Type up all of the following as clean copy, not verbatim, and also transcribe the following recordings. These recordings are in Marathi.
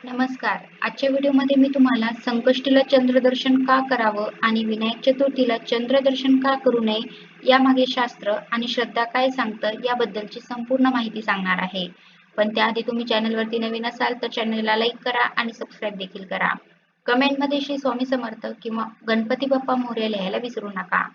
नमस्कार. आजच्या व्हिडिओमध्ये मी तुम्हाला संकष्टीला चंद्रदर्शन का करावं आणि विनायक चतुर्थीला चंद्रदर्शन का करू नये यामागे शास्त्र आणि श्रद्धा काय सांगतं याबद्दलची संपूर्ण माहिती सांगणार आहे. पण त्याआधी तुम्ही चॅनलवरती नवीन असाल तर चॅनलला लाईक करा आणि सबस्क्राईब देखील करा. कमेंटमध्ये श्री स्वामी समर्थ किंवा गणपती बाप्पा मोरया लिहायला विसरू नका.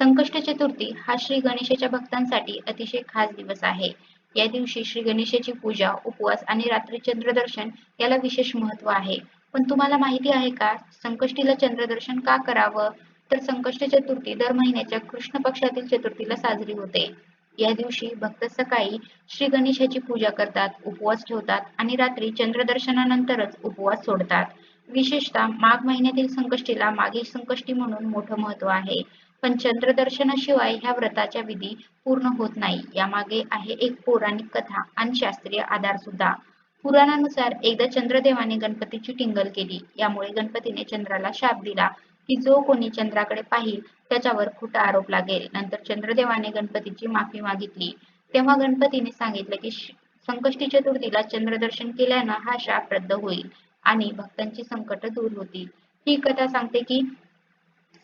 संकष्ट चतुर्थी हा श्री गणेशाच्या भक्तांसाठी अतिशय खास दिवस आहे. या दिवशी श्री गणेशाची पूजा, उपवास आणि रात्री चंद्रदर्शन याला विशेष महत्त्व आहे. पण तुम्हाला माहिती आहे का संकष्टीला चंद्रदर्शन का करावं? तर संकष्ट चतुर्थी दर महिन्याच्या कृष्ण पक्षातील चतुर्थीला साजरी होते. या दिवशी भक्त सकाळी श्री गणेशाची पूजा करतात, उपवास ठेवतात आणि रात्री चंद्रदर्शनानंतरच उपवास सोडतात. विशेषतः माघ महिन्यातील संकष्टीला माघी संकष्टी म्हणून मोठं महत्त्व आहे. पण चंद्रदर्शनाशिवाय ह्या व्रताच्या विधी पूर्ण होत नाही. यामागे आहे एक पौराणिक कथा आणि शास्त्रीय आधार सुद्धा. पुराणानुसार एकदा चंद्रदेवाने गणपतीची टिंगल केली. यामुळे गणपतीने चंद्राला शाप दिला की जो कोणी चंद्राकडे पाहिल त्याच्यावर खोटा आरोप लागेल. नंतर चंद्रदेवाने गणपतीची माफी मागितली. तेव्हा गणपतीने सांगितले की संकष्टी चतुर्थीला चंद्रदर्शन केल्यानं हा शाप रद्द होईल आणि भक्तांची संकट दूर होतील. ही कथा सांगते की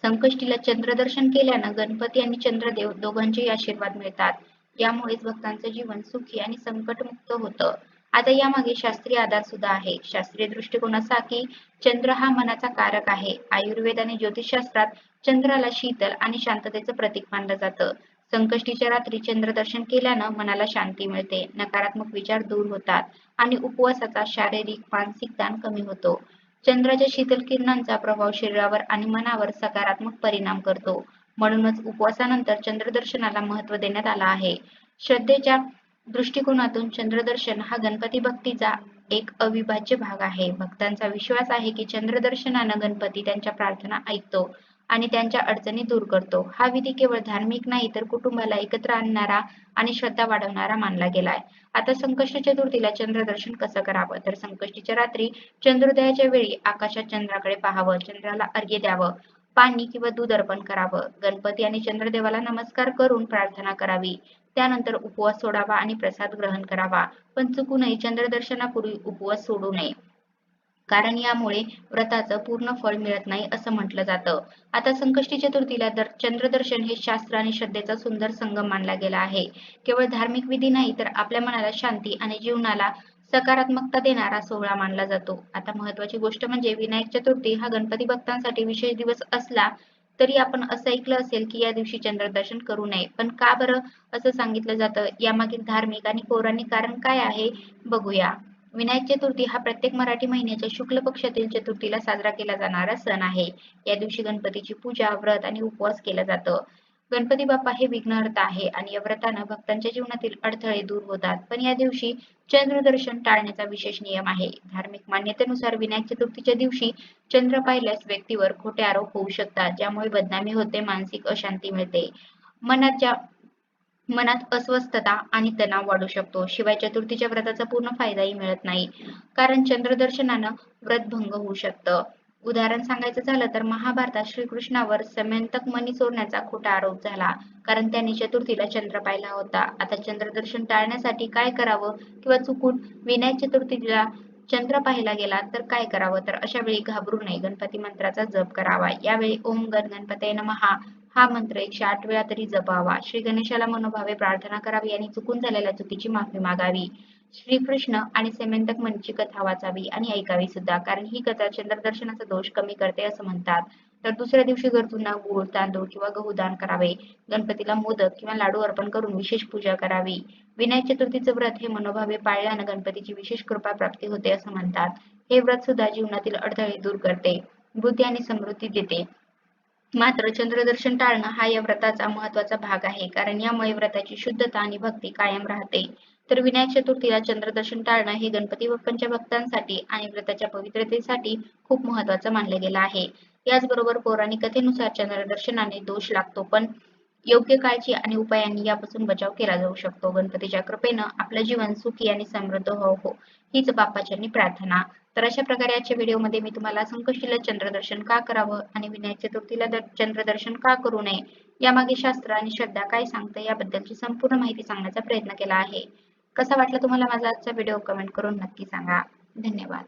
संकष्टीला चंद्रदर्शन केल्यानं गणपती आणि चंद्रदेव दोघांचेही आशीर्वाद मिळतात. यामुळेच भक्तांचं जीवन सुखी आणि संकटमुक्त होतं. आता यामागे शास्त्रीय आधार सुद्धा आहे. शास्त्रीय दृष्टिकोन असा की चंद्र हा मनाचा कारक आहे. आयुर्वेद आणि ज्योतिषशास्त्रात चंद्राला शीतल आणि शांततेचं प्रतीक मानलं जातं. संकष्टीच्या रात्री चंद्रदर्शन केल्यानं मनाला शांती मिळते, नकारात्मक विचार दूर होतात आणि उपवासाचा शारीरिक, मानसिक ताण कमी होतो. चंद्राच्या शीतल किरणांचा प्रभाव शरीरावर आणि मनावर सकारात्मक परिणाम करतो. म्हणूनच उपवासानंतर चंद्रदर्शनाला महत्त्व देण्यात आलं आहे. श्रद्धेच्या दृष्टिकोनातून चंद्रदर्शन हा गणपती भक्तीचा एक अविभाज्य भाग आहे. भक्तांचा विश्वास आहे की चंद्रदर्शनानं गणपती त्यांच्या प्रार्थना ऐकतो आणि त्यांच्या अडचणी दूर करतो. हा विधी केवळ धार्मिक नाही तर कुटुंबाला एकत्र आणणारा आणि श्रद्धा वाढवणारा मानला गेलाय. आता संकष्ट चतुर्थीला चंद्रदर्शन कसं करावं? तर संकष्टीच्या रात्री चंद्रोदयाच्या वेळी आकाशात चंद्राकडे पाहावं, चंद्राला अर्घ्य द्यावं, पाणी किंवा दूध अर्पण करावं, गणपती आणि चंद्रदेवाला नमस्कार करून प्रार्थना करावी. त्यानंतर उपवास सोडावा आणि प्रसाद ग्रहण करावा. पण चुकूनही चंद्रदर्शनापूर्वी उपवास सोडू नये. कारण यामुळे व्रताचं पूर्ण फळ मिळत नाही असं म्हटलं जातं. आता संकष्टी चतुर्थीला चंद्रदर्शन हे शास्त्र आणि श्रद्धेचा सुंदर संगम मानला गेला आहे. केवळ धार्मिक विधी नाही तर आपल्या मनाला शांती आणि जीवनाला सकारात्मकता देणारा सोहळा मानला जातो. आता महत्त्वाची गोष्ट म्हणजे विनायक चतुर्थी हा गणपती भक्तांसाठी विशेष दिवस असला तरी आपण असं ऐकलं असेल की या दिवशी चंद्रदर्शन करू नये. पण का बरं असं सांगितलं जातं? यामागील धार्मिक आणि पौराणिक कारण काय आहे बघूया. विनायक चतुर्थी हा प्रत्येक मराठी महिन्याच्या शुक्ल पक्षातील चतुर्थीला साजरा केला जाणारा सण आहे. या दिवशी गणपतीची पूजा, व्रत आणि उपवास केलं जातं. गणपती बाप्पा हे विघ्नहर्ता आहे आणि या व्रतानं भक्तांच्या जीवनातील अडथळे दूर होतात. पण या दिवशी चंद्रदर्शन टाळण्याचा विशेष नियम आहे. धार्मिक मान्यतेनुसार विनायक चतुर्थीच्या दिवशी चंद्र पाहिल्यास व्यक्तीवर खोटे आरोप होऊ शकतात, ज्यामुळे बदनामी होते, मानसिक अशांती मिळते. मनाच्या मनात अस्वस्थता आणि तणाव वाढू शकतो. शिवाय चतुर्थीच्या व्रताचा पूर्ण फायदाही मिळत नाही. कारण चंद्रदर्शनानं व्रत भंग होऊ शकतं. उदाहरण सांगायचं झालं तर महाभारतात श्रीकृष्णावर समंतक मणी चोरण्याचा खोटा आरोप झाला. कारण त्यांनी चतुर्थीला चंद्र पाहिला होता. आता चंद्रदर्शन टाळण्यासाठी काय करावं किंवा चुकून विनायक चतुर्थीला चंद्र पाहिला गेला तर काय करावं? तर अशा वेळी घाबरू नये. गणपती मंत्राचा जप करावा. यावेळी ओम गण गणपतये नमः हा मंत्र 108 वेळा तरी जपावा. श्री गणेशाला मनोभावे प्रार्थना करावी आणि चुकून झालेल्या चुकीची माफी मागावी. श्रीकृष्ण आणि सेमंतक मणीची कथा वाचावी आणि ऐकावी सुद्धा. कारण ही कथा चंद्रदर्शनाचा दोष कमी करते असं म्हणतात. तर दुसऱ्या दिवशी गरजूंना गूळ, तांदूळ किंवा गहू दान करावे. गणपतीला मोदक किंवा लाडू अर्पण करून विशेष पूजा करावी. विनायक चतुर्थीचं व्रत हे मनोभावे पाळल्यानं गणपतीची विशेष कृपा प्राप्ती होते असं म्हणतात. हे व्रत सुद्धा जीवनातील अडथळे दूर करते, बुद्धी आणि समृद्धी देते. मात्र चंद्रदर्शन टाळणं हा या व्रताचा महत्त्वाचा भाग आहे. कारण यामुळे व्रताची शुद्धता आणि भक्ती कायम राहते. तर विनायक चतुर्थीला चंद्रदर्शन टाळणं हे गणपती बाप्पांच्या भक्तांसाठी आणि व्रताच्या पवित्रतेसाठी खूप महत्त्वाचं मानलं गेलं आहे. याचबरोबर पौराणिक कथेनुसार चंद्रदर्शनाने दोष लागतो, पण योग्य काळजी आणि उपायांनी यापासून बचाव केला जाऊ शकतो. गणपतीच्या कृपेनं आपलं जीवन सुखी आणि समृद्ध हो हीच बाप्पाचरणी प्रार्थना. तर अशा प्रकारे आजच्या व्हिडिओमध्ये मी तुम्हाला संकष्टीला चंद्रदर्शन का करावं आणि विनायक चतुर्थीला चंद्रदर्शन का करू नये यामागे शास्त्र आणि श्रद्धा काय सांगतं याबद्दलची संपूर्ण माहिती सांगण्याचा प्रयत्न केला आहे. कसा वाटला तुम्हाला माझा आजचा व्हिडिओ? कमेंट करून नक्की सांगा. धन्यवाद.